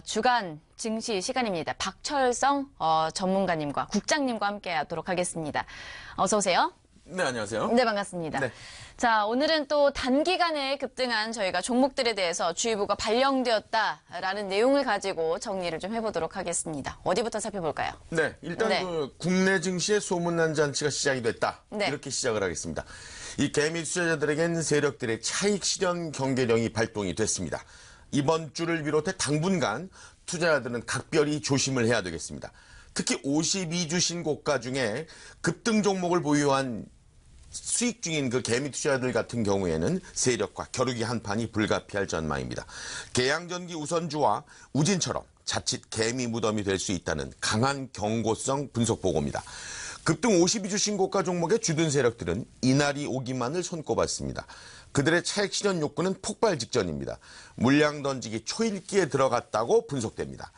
주간 증시 시간입니다. 박철성 전문가님과 국장님과 함께 하도록 하겠습니다. 어서 오세요. 네, 안녕하세요. 네, 반갑습니다. 네. 자, 오늘은 또 단기간에 급등한 저희가 종목들에 대해서 주의보가 발령되었다라는 내용을 가지고 정리를 좀 해보도록 하겠습니다. 어디부터 살펴볼까요? 네, 일단 네. 국내 증시의 소문난 잔치가 시작이 됐다. 네. 이렇게 시작을 하겠습니다. 이 개미 투자자들에겐 세력들의 차익 실현 경계령이 발동이 됐습니다. 이번 주를 비롯해 당분간 투자자들은 각별히 조심을 해야 되겠습니다. 특히 52주 신고가 중에 급등 종목을 보유한 수익 중인 그 개미 투자자들 같은 경우에는 세력과 겨루기 한판이 불가피할 전망입니다. 계양전기 우선주와 우진처럼 자칫 개미 무덤이 될 수 있다는 강한 경고성 분석 보고입니다. 급등 52주 신고가 종목의 주둔 세력들은 이날이 오기만을 손꼽았습니다. 그들의 차익 실현 욕구는 폭발 직전입니다. 물량 던지기 초읽기에 들어갔다고 분석됩니다.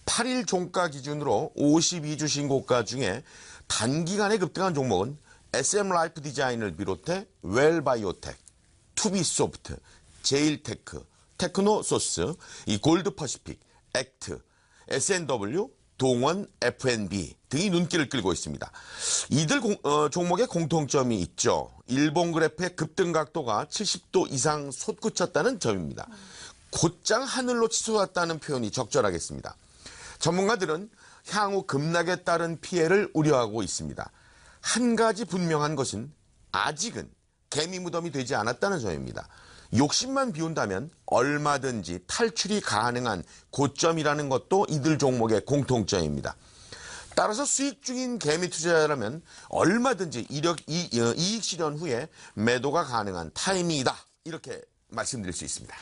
8일 종가 기준으로 52주 신고가 중에 단기간에 급등한 종목은 SM 라이프 디자인을 비롯해 웰바이오텍, 투비소프트, 제일테크, 테크노소스, 이 골드퍼시픽, 액트, S&W, 동원, F&B 등이 눈길을 끌고 있습니다. 이들 종목의 공통점이 있죠. 일본 그래프의 급등 각도가 70도 이상 솟구쳤다는 점입니다. 곧장 하늘로 치솟았다는 표현이 적절하겠습니다. 전문가들은 향후 급락에 따른 피해를 우려하고 있습니다. 한 가지 분명한 것은 아직은 개미 무덤이 되지 않았다는 점입니다. 욕심만 비운다면 얼마든지 탈출이 가능한 고점이라는 것도 이들 종목의 공통점입니다. 따라서 수익 중인 개미 투자자라면 얼마든지 이익 실현 후에 매도가 가능한 타이밍이다. 이렇게 말씀드릴 수 있습니다.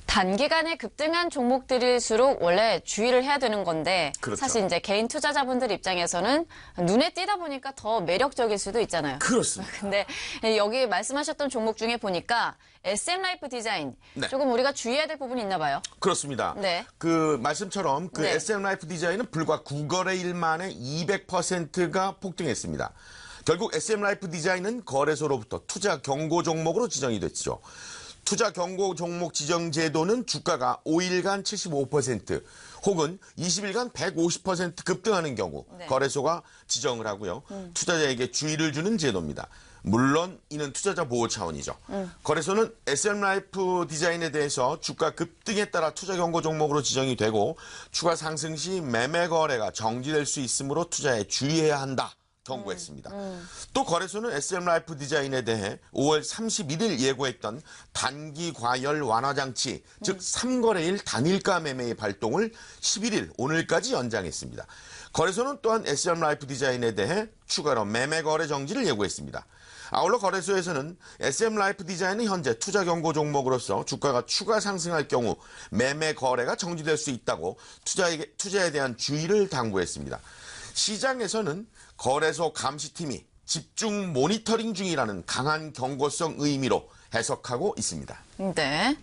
단기간에 급등한 종목들일수록 원래 주의를 해야 되는 건데 그렇죠. 사실 이제 개인 투자자분들 입장에서는 눈에 띄다 보니까 더 매력적일 수도 있잖아요. 그렇습니다. 근데 여기 말씀하셨던 종목 중에 보니까 SM 라이프 디자인 네. 조금 우리가 주의해야 될 부분이 있나 봐요. 그렇습니다. 네. 그 말씀처럼 그 네. SM 라이프 디자인은 불과 9거래일 만에 200%가 폭등했습니다. 결국 SM 라이프 디자인은 거래소로부터 투자 경고 종목으로 지정이 됐죠. 투자 경고 종목 지정 제도는 주가가 5일간 75% 혹은 20일간 150% 급등하는 경우 네. 거래소가 지정을 하고요. 투자자에게 주의를 주는 제도입니다. 물론 이는 투자자 보호 차원이죠. 거래소는 SM 라이프 디자인에 대해서 주가 급등에 따라 투자 경고 종목으로 지정이 되고 추가 상승 시 매매 거래가 정지될 수 있으므로 투자에 주의해야 한다. 경고했습니다. 또 거래소는 SM 라이프 디자인에 대해 5월 31일 예고했던 단기 과열 완화 장치, 즉 3거래일 단일가 매매의 발동을 11일 오늘까지 연장했습니다. 거래소는 또한 SM 라이프 디자인에 대해 추가로 매매 거래 정지를 예고했습니다. 아울러 거래소에서는 SM 라이프 디자인은 현재 투자 경고 종목으로서 주가가 추가 상승할 경우 매매 거래가 정지될 수 있다고 투자에 대한 주의를 당부했습니다. 시장에서는 거래소 감시팀이 집중 모니터링 중이라는 강한 경고성 의미로 해석하고 있습니다. 네.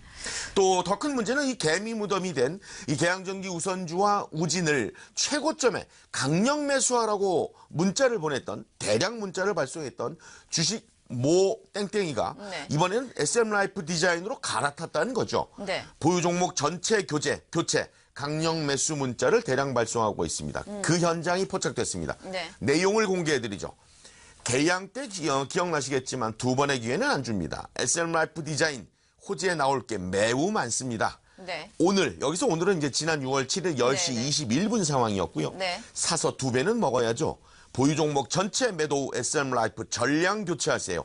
또 더 큰 문제는 이 개미 무덤이 된 이 계양전기 우선주와 우진을 최고점에 강력 매수하라고 문자를 보냈던 대량 문자를 발송했던 주식 모 땡땡이가 네. 이번에는 SM 라이프 디자인으로 갈아탔다는 거죠. 네. 보유 종목 전체 교체 강력 매수 문자를 대량 발송하고 있습니다. 그 현장이 포착됐습니다. 네. 내용을 공개해드리죠. 개양 때 기억나시겠지만 두 번의 기회는 안 줍니다. SM 라이프 디자인 호재에 나올 게 매우 많습니다. 네. 오늘은 이제 지난 6월 7일 10시 네, 네. 21분 상황이었고요. 네. 사서 2배는 먹어야죠. 보유 종목 전체 매도 SM 라이프 전량 교체하세요.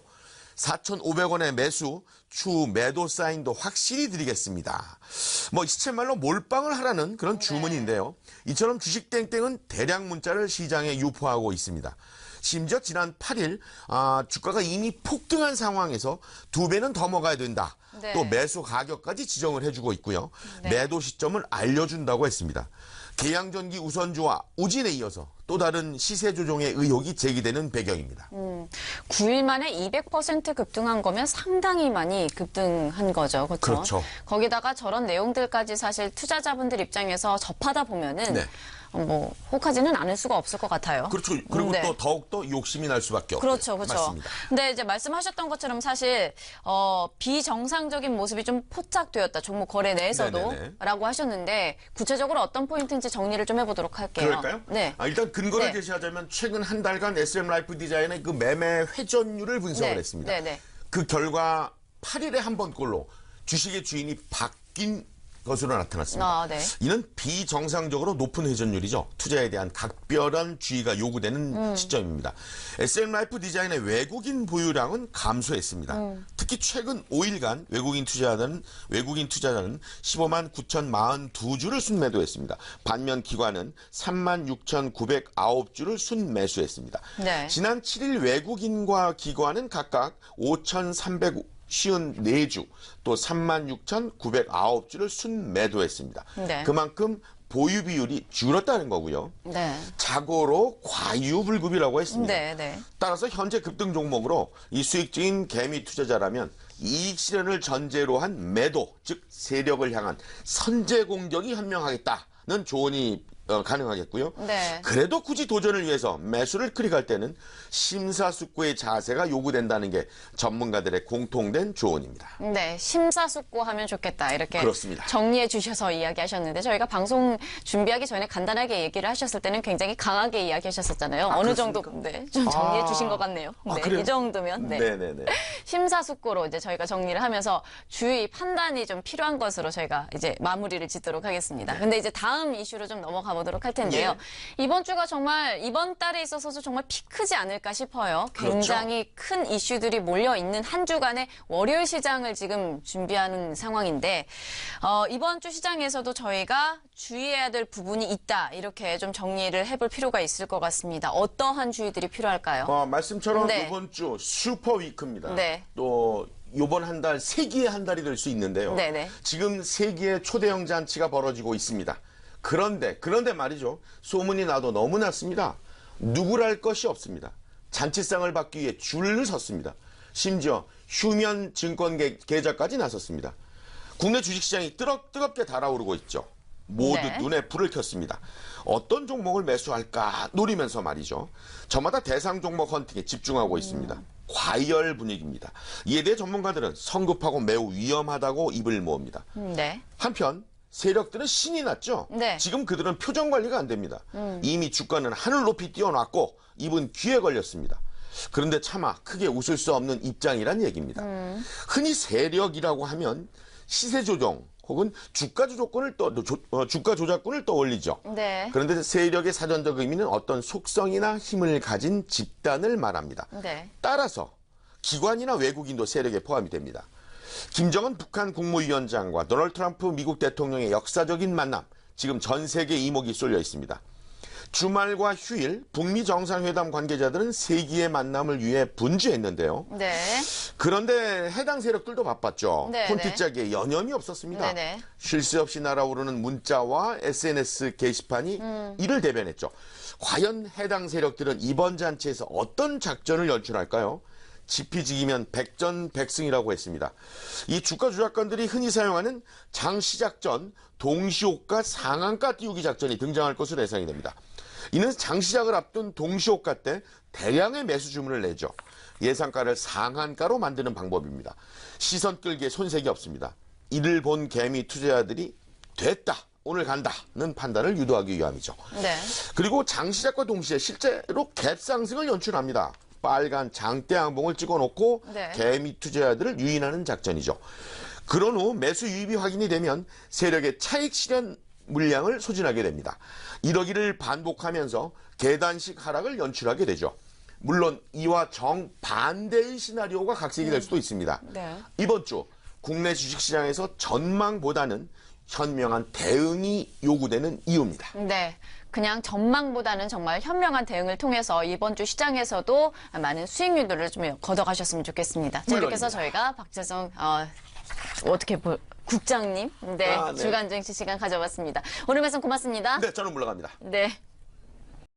4,500원의 매수, 추후 매도 사인도 확실히 드리겠습니다. 시쳇말로 몰빵을 하라는 그런 주문인데요. 이처럼 주식 땡땡은 대량 문자를 시장에 유포하고 있습니다. 심지어 지난 8일 주가가 이미 폭등한 상황에서 2배는 더 먹어야 된다. 네. 또 매수 가격까지 지정을 해주고 있고요. 네. 매도 시점을 알려준다고 했습니다. 계양전기 우선주와 우진에 이어서 또 다른 시세 조종의 의혹이 제기되는 배경입니다. 9일 만에 200% 급등한 거면 상당히 많이 급등한 거죠. 그렇죠? 그렇죠. 거기다가 저런 내용들까지 사실 투자자분들 입장에서 접하다 보면은 네. 뭐 혹하지는 않을 수가 없을 것 같아요. 그렇죠. 그리고 네. 또 더욱더 욕심이 날 수밖에 없고요. 그렇죠, 그렇죠. 맞습니다. 근데 이제 말씀하셨던 것처럼 사실 비정상적인 모습이 좀 포착되었다. 종목 거래 내에서도 네네네. 라고 하셨는데 구체적으로 어떤 포인트인지 정리를 좀 해보도록 할게요. 그럴까요? 네. 일단 근거를 네. 제시하자면 최근 한 달간 SM 라이프 디자인의 그 매매 회전율을 분석을 네. 했습니다. 네, 네. 그 결과 8일에 한 번꼴로 주식의 주인이 바뀐 것으로 나타났습니다. 아, 네. 이는 비정상적으로 높은 회전율이죠. 투자에 대한 각별한 주의가 요구되는 시점입니다. SM라이프 디자인의 외국인 보유량은 감소했습니다. 특히 최근 5일간 외국인 투자자는 15만 9,042주를 순매도했습니다. 반면 기관은 36,909주를 순매수했습니다. 네. 지난 7일 외국인과 기관은 각각 5,354주 또 36,909주를 순매도했습니다. 네. 그만큼 보유 비율이 줄었다는 거고요. 네. 자고로 과유불급이라고 했습니다. 네, 네. 따라서 따라서 현재 급등 종목으로 이 수익적인 개미 투자자라면 이익 실현을 전제로 한 매도, 즉 세력을 향한 선제 공격이 현명하겠다는 조언이 가능하겠고요. 네. 그래도 굳이 도전을 위해서 매수를 클릭할 때는 심사숙고의 자세가 요구된다는 게 전문가들의 공통된 조언입니다. 네, 심사숙고하면 좋겠다 이렇게 그렇습니다. 정리해 주셔서 이야기하셨는데 저희가 방송 준비하기 전에 간단하게 얘기를 하셨을 때는 굉장히 강하게 이야기하셨었잖아요. 어느 정도 네, 좀 정리해 주신 것 같네요. 네, 그래요? 이 정도면 네. 네네네. 심사숙고로 이제 저희가 정리를 하면서 주의 판단이 좀 필요한 것으로 저희가 이제 마무리를 짓도록 하겠습니다. 근데 이제 다음 이슈로 좀 넘어가 보도록 할 텐데요. 이번 주가 정말 이번 달에 있어서도 정말 피크지 않을까 싶어요. 그렇죠. 굉장히 큰 이슈들이 몰려 있는 한 주간의 월요일 시장을 지금 준비하는 상황인데 이번 주 시장에서도 저희가 주의해야 될 부분이 있다. 이렇게 좀 정리를 해볼 필요가 있을 것 같습니다. 어떠한 주의들이 필요할까요? 말씀처럼 네. 이번 주 슈퍼 위크입니다. 네. 또 이번 한 달 세기의 한 달이 될 수 있는데요. 네네. 지금 세기의 초대형 잔치가 벌어지고 있습니다. 그런데 말이죠. 소문이 나도 너무 났습니다. 누구랄 것이 없습니다. 잔치상을 받기 위해 줄을 섰습니다. 심지어 휴면 증권 계좌까지 나섰습니다. 국내 주식시장이 뜨겁게 달아오르고 있죠. 모두 네. 눈에 불을 켰습니다. 어떤 종목을 매수할까 노리면서 말이죠. 저마다 대상 종목 헌팅에 집중하고 있습니다. 과열 분위기입니다. 이에 대해 전문가들은 성급하고 매우 위험하다고 입을 모읍니다. 네. 한편 세력들은 신이 났죠. 네. 지금 그들은 표정 관리가 안 됩니다. 이미 주가는 하늘 높이 뛰어났고 입은 귀에 걸렸습니다. 그런데 차마 크게 웃을 수 없는 입장이란 얘기입니다. 흔히 세력이라고 하면 시세 조정 혹은 주가 조작권을 떠올리죠. 네. 그런데 세력의 사전적 의미는 어떤 속성이나 힘을 가진 집단을 말합니다. 네. 따라서 기관이나 외국인도 세력에 포함이 됩니다. 김정은 북한 국무위원장과 도널드 트럼프 미국 대통령의 역사적인 만남, 지금 전 세계 이목이 쏠려 있습니다. 주말과 휴일 북미 정상회담 관계자들은 세기의 만남을 위해 분주했는데요. 네. 그런데 해당 세력들도 바빴죠. 네, 폰티짝에 여념이 없었습니다. 네, 네. 쉴 새 없이 날아오르는 문자와 SNS 게시판이 이를 대변했죠. 과연 해당 세력들은 이번 잔치에서 어떤 작전을 연출할까요? 지피지기면 백전백승이라고 했습니다. 이 주가 조작권들이 흔히 사용하는 장 시작 전 동시호가 상한가 띄우기 작전이 등장할 것으로 예상이 됩니다. 이는 장 시작을 앞둔 동시호가 때 대량의 매수 주문을 내죠. 예상가를 상한가로 만드는 방법입니다. 시선 끌기에 손색이 없습니다. 이를 본 개미 투자자들이 됐다, 오늘 간다는 판단을 유도하기 위함이죠. 네. 그리고 장 시작과 동시에 실제로 갭 상승을 연출합니다. 빨간 장대 항봉을 찍어놓고 네. 개미 투자자들을 유인하는 작전이죠. 그런 후 매수 유입이 확인이 되면 세력의 차익 실현 물량을 소진하게 됩니다. 이러기를 반복하면서 계단식 하락을 연출하게 되죠. 물론 이와 정반대의 시나리오가 각색이 될 수도 있습니다. 네. 이번 주 국내 주식시장에서 전망보다는 현명한 대응이 요구되는 이유입니다. 네. 그냥 전망보다는 정말 현명한 대응을 통해서 이번 주 시장에서도 많은 수익 유도를 좀 걷어가셨으면 좋겠습니다. 자, 이렇게 해서 저희가 박재성 국장님 네, 네. 주간 증시 시간 가져봤습니다. 오늘 말씀 고맙습니다. 네, 저는 물러갑니다. 네.